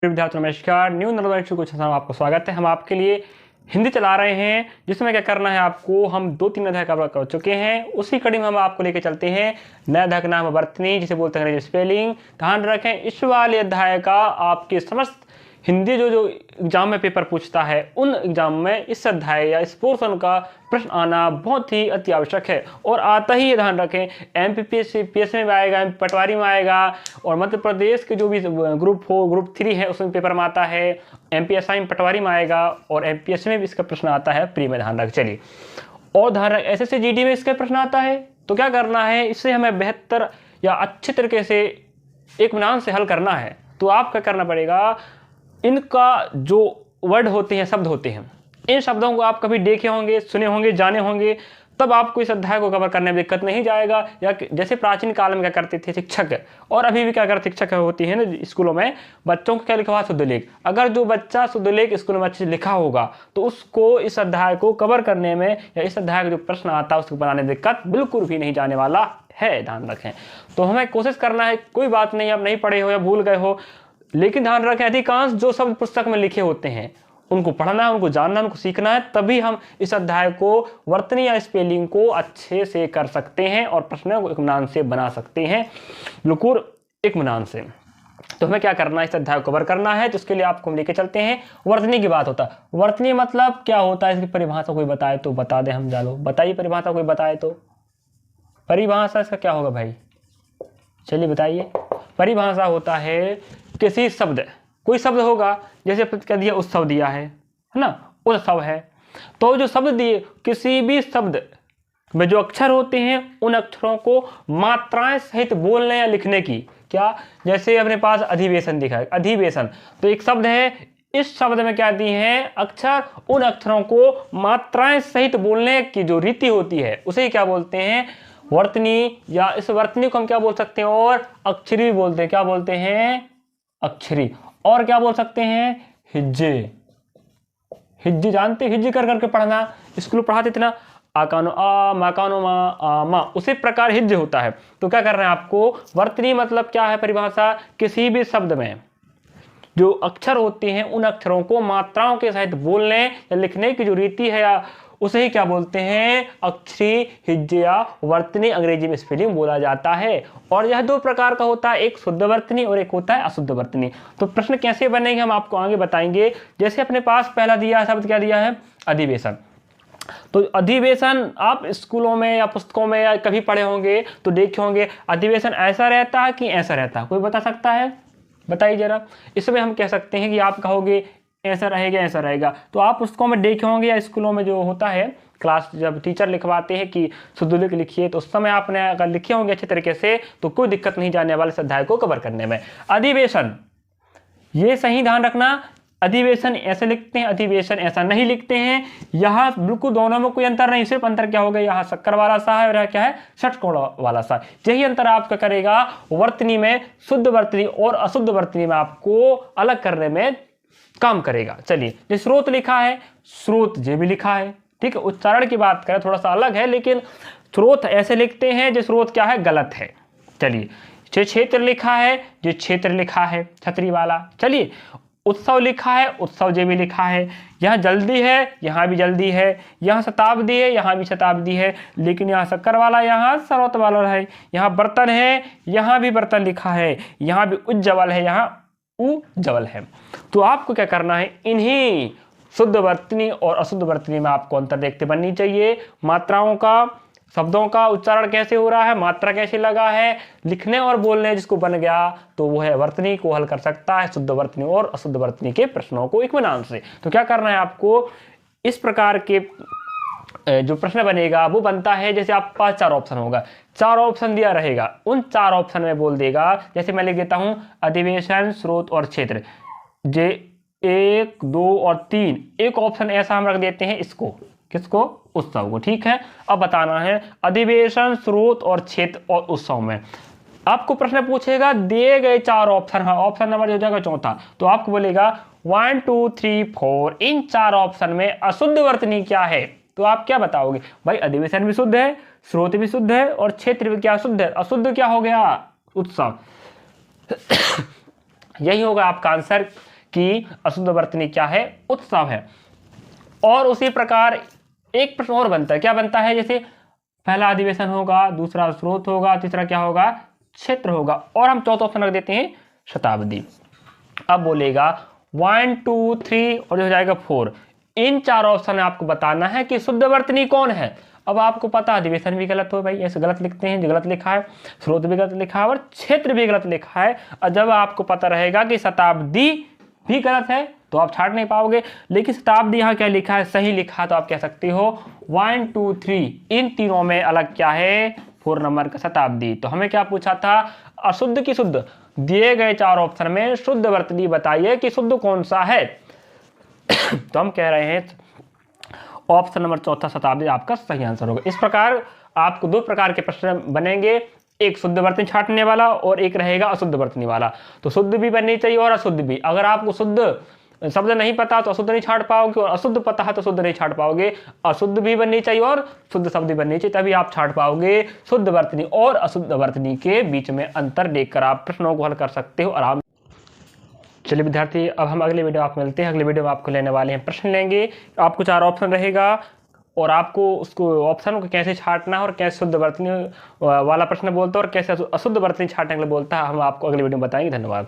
विद्यार्थियों नमस्कार। न्यू नर्मदा कुछ आपको स्वागत है। हम आपके लिए हिंदी चला रहे हैं जिसमें क्या करना है आपको, हम 2-3 अध्याय कवर कर चुके हैं। उसी कड़ी में हम आपको लेके चलते हैं नया अध्याय का नाम है वर्तनी, जिसे बोलते हैं स्पेलिंग। ध्यान रखें, इस वाले अध्याय का आपके समस्त हिंदी जो एग्जाम में पेपर पूछता है, उन एग्जाम में इस अध्याय या इस पोर्शन का प्रश्न आना बहुत ही अति आवश्यक है। और आता ही ध्यान रखें, एमपीपीएससी पीएससी में आएगा, पटवारी में आएगा, और मध्य प्रदेश के जो भी ग्रुप 4 ग्रुप 3 है उसमें पेपर में आता है, एमपीएसआई में पटवारी में आएगा, और एमपीएससी में भी इसका प्रश्न आता है प्री में। ध्यान रख चलिए, और ध्यान रख एसएससी जीडी में इसका प्रश्न आता है। तो क्या करना है, इससे हमें बेहतर या अच्छे तरीके से इत्मीनान से हल करना है। तो आप क्या करना पड़ेगा, इनका जो वर्ड होते हैं, शब्द होते हैं, इन शब्दों को आप कभी देखे होंगे, सुने होंगे, जाने होंगे, तब आपको इस अध्याय को कवर करने में दिक्कत नहीं जाएगा। या जैसे प्राचीन काल में क्या करते थे शिक्षक, और अभी भी क्या करते शिक्षक होती है ना स्कूलों में, बच्चों को क्या लिखा हुआ, शुद्ध लेख। अगर जो बच्चा शुद्ध लेख स्कूल में अच्छे से लिखा होगा तो उसको इस अध्याय को कवर करने में या इस अध्याय का जो प्रश्न आता है उसको बनाने में दिक्कत बिल्कुल भी नहीं जाने वाला है। ध्यान रखें, तो हमें कोशिश करना है, कोई बात नहीं आप नहीं पढ़े हो या भूल गए हो, लेकिन ध्यान रखें अधिकांश जो शब्द पुस्तक में लिखे होते हैं उनको पढ़ना है, उनको जानना है, उनको सीखना है, तभी हम इस अध्याय को वर्तनी या स्पेलिंग को अच्छे से कर सकते हैं और प्रश्नों को इत्मीनान से बना सकते हैं, बिल्कुल इत्मीनान से। तो हमें क्या करना है, इस अध्याय को कवर करना है। तो इसके लिए आपको हम लेके चलते हैं, वर्तनी की बात होता है। वर्तनी मतलब क्या होता है, इसकी परिभाषा कोई बताए तो बता दे, हम जानो बताइए परिभाषा कोई बताए तो। परिभाषा इसका क्या होगा भाई, चलिए बताइए। परिभाषा होता है किसी शब्द, कोई शब्द होगा, जैसे कह दिया उत्सव दिया है ना, उत्सव है, तो जो शब्द दिए किसी भी शब्द में जो अक्षर होते हैं उन अक्षरों को मात्राएं सहित बोलने या लिखने की, क्या जैसे अपने पास अधिवेशन दिखा है, अधिवेशन तो एक शब्द है, इस शब्द में क्या दी है अक्षर, उन अक्षरों को मात्राएं सहित बोलने की जो रीति होती है उसे क्या बोलते हैं, वर्तनी। या इस वर्तनी को हम क्या बोल सकते हैं, और अक्षरी भी बोलते हैं, क्या बोलते हैं, अक्षरी। और क्या बोल सकते हैं, हिज्जे। हिज्जे जानते, हिज्जे कर करके पढ़ना, स्कूल पढ़ाते थे ना, आकानो आ, माकानो मा, आ मा, उसी प्रकार हिज्जे होता है। तो क्या करना है आपको, वर्तनी मतलब क्या है परिभाषा, किसी भी शब्द में जो अक्षर होते हैं उन अक्षरों को मात्राओं के सहित बोलने या लिखने की जो रीति है या उसे ही क्या बोलते हैं, अक्षरी, हिज्जे या वर्तनी, अंग्रेजी में स्पेलिंग बोला जाता है। और यह 2 प्रकार का होता है, एक शुद्ध वर्तनी और एक होता है अशुद्ध वर्तनी। तो प्रश्न कैसे बनेंगे हम आपको आगे बताएंगे। जैसे अपने पास पहला दिया शब्द क्या दिया है, अधिवेशन। तो अधिवेशन आप स्कूलों में या पुस्तकों में या कभी पढ़े होंगे तो देखे होंगे, अधिवेशन ऐसा रहता है कि ऐसा रहता है, कोई बता सकता है, बताइए जरा। इसमें हम कह सकते हैं कि आप कहोगे ऐसा रहेगा, ऐसा रहेगा। तो आप पुस्तकों में देखे होंगे या स्कूलों में जो होता है क्लास, जब टीचर लिखवाते हैं कि शुद्ध लेख लिखिए, तो उस समय आपने अगर लिखे होंगे अच्छे तरीके से तो कोई दिक्कत नहीं जाने वाले इस अध्याय को कवर करने में। अधिवेशन, ये सही ध्यान रखना, अधिवेशन ऐसे लिखते हैं, अधिवेशन ऐसा नहीं लिखते हैं। यहाँ बिल्कुल दोनों में कोई अंतर नहीं, सिर्फ अंतर क्या होगा, यहाँ शक्कर वाला सा है और यहाँ क्या है, षटकोण वाला सा। यही अंतर आपका करेगा वर्तनी में, शुद्ध वर्तनी और अशुद्ध वर्तनी में आपको अलग करने में काम करेगा। चलिए, जो स्रोत लिखा है, स्रोत ये भी लिखा है, ठीक है। उच्चारण की बात करें थोड़ा सा अलग है, लेकिन स्रोत ऐसे लिखते हैं, जो स्रोत क्या है, गलत है। चलिए, जो क्षेत्र लिखा है, जो क्षेत्र लिखा है छतरी वाला। चलिए, उत्सव लिखा है, उत्सव जे भी लिखा है। यहाँ जल्दी है, यहाँ भी जल्दी है। यहाँ शताब्दी है, यहाँ भी शताब्दी है, लेकिन यहाँ शक्कर वाला, यहाँ सर्वत वाला है। यहाँ बर्तन है, यहाँ भी बर्तन लिखा है। यहाँ भी उज्ज्वल है, यहाँ उज्ज्वल है। तो आपको क्या करना है, इन्हीं शुद्ध वर्तनी और अशुद्ध वर्तनी में आपको अंतर देखते बननी चाहिए। मात्राओं का, शब्दों का उच्चारण कैसे हो रहा है, मात्रा कैसे लगा है, लिखने और बोलने जिसको बन गया तो वो है वर्तनी को हल कर सकता है शुद्ध वर्तनी और अशुद्ध वर्तनी के प्रश्नों को इत्मीनान से। तो क्या करना है आपको, इस प्रकार के जो प्रश्न बनेगा वो बनता है, जैसे आपके पास 4 ऑप्शन होगा, 4 ऑप्शन दिया रहेगा, उन 4 ऑप्शन में बोल देगा। जैसे मैं लिख देता हूं अधिवेशन, स्रोत और क्षेत्र, जे 1, 2 और 3, एक ऑप्शन ऐसा हम रख देते हैं, इसको किसको, उत्सव को, ठीक है। अब बताना है अधिवेशन, स्रोत और क्षेत्र और उत्सव में आपको प्रश्न पूछेगा, दिए गए 4 ऑप्शन, हाँ ऑप्शन नंबर हो जाएगा चौथा, तो आपको बोलेगा 1, 2, 3, 4, इन 4 ऑप्शन में अशुद्ध वर्तनी क्या है। तो आप क्या बताओगे, भाई अधिवेशन भी शुद्ध है, स्रोत भी शुद्ध है और क्षेत्र भी क्या शुद्ध है, अशुद्ध क्या हो गया, उत्सव। यही होगा आपका आंसर। कि अशुद्ध वर्तनी क्या है, उत्सव है। और उसी प्रकार एक प्रश्न और बनता है, क्या बनता है, जैसे पहला अधिवेशन होगा, दूसरा स्रोत होगा, तीसरा क्या होगा, क्षेत्र होगा, और हम चौथा ऑप्शन रख देते हैं शताब्दी। अब बोलेगा 1 2 3 और हो जाएगा 4। इन चार ऑप्शन में आपको बताना है कि शुद्ध वर्तनी कौन है। अब आपको पता अधिवेशन भी गलत हो भाई, ऐसे गलत लिखते हैं, जो गलत लिखा है, स्रोत भी गलत लिखा है और क्षेत्र भी गलत लिखा है। और जब आपको पता रहेगा कि शताब्दी भी गलत है तो आप छाट नहीं पाओगे, लेकिन शताब्दी यहाँ क्या लिखा है, सही लिखा है, तो आप कह सकते हो 1 2 3 इन तीनों में अलग क्या है, 4 नंबर का शताब्दी। तो हमें क्या पूछा था, अशुद्ध की शुद्ध, दिए गए चार ऑप्शन में शुद्ध वर्तनी बताइए कि शुद्ध कौन सा है। तो हम कह रहे हैं ऑप्शन नंबर चौथा शताब्दी आपका सही आंसर होगा। इस प्रकार आपको दो प्रकार के प्रश्न बनेंगे, एक शुद्ध वर्तनी छाटने वाला और एक रहेगा अशुद्ध वर्तनी वाला। तो शुद्ध भी बननी चाहिए और अशुद्ध भी। अगर आपको शुद्ध शब्द नहीं पता तो अशुद्ध नहीं छाट पाओगे, और अशुद्ध पता है तो शुद्ध नहीं छाट पाओगे। अशुद्ध भी बननी चाहिए और शुद्ध शब्द भी बननी चाहिए, तभी आप छाट पाओगे। शुद्ध वर्तनी और अशुद्ध वर्तनी के बीच में अंतर देखकर आप प्रश्नों को हल कर सकते हो आराम। चलिए विद्यार्थी, अब हम अगले वीडियो आपको मिलते हैं। अगले वीडियो में आपको लेने वाले हैं, प्रश्न लेंगे, आपको 4 ऑप्शन रहेगा और आपको उसको ऑप्शन को कैसे छाटना है और कैसे शुद्ध वर्तनी वाला प्रश्न बोलता है और कैसे अशुद्ध वर्तनी छाटने के लिए बोलता है, हम आपको अगले वीडियो में बताएंगे। धन्यवाद।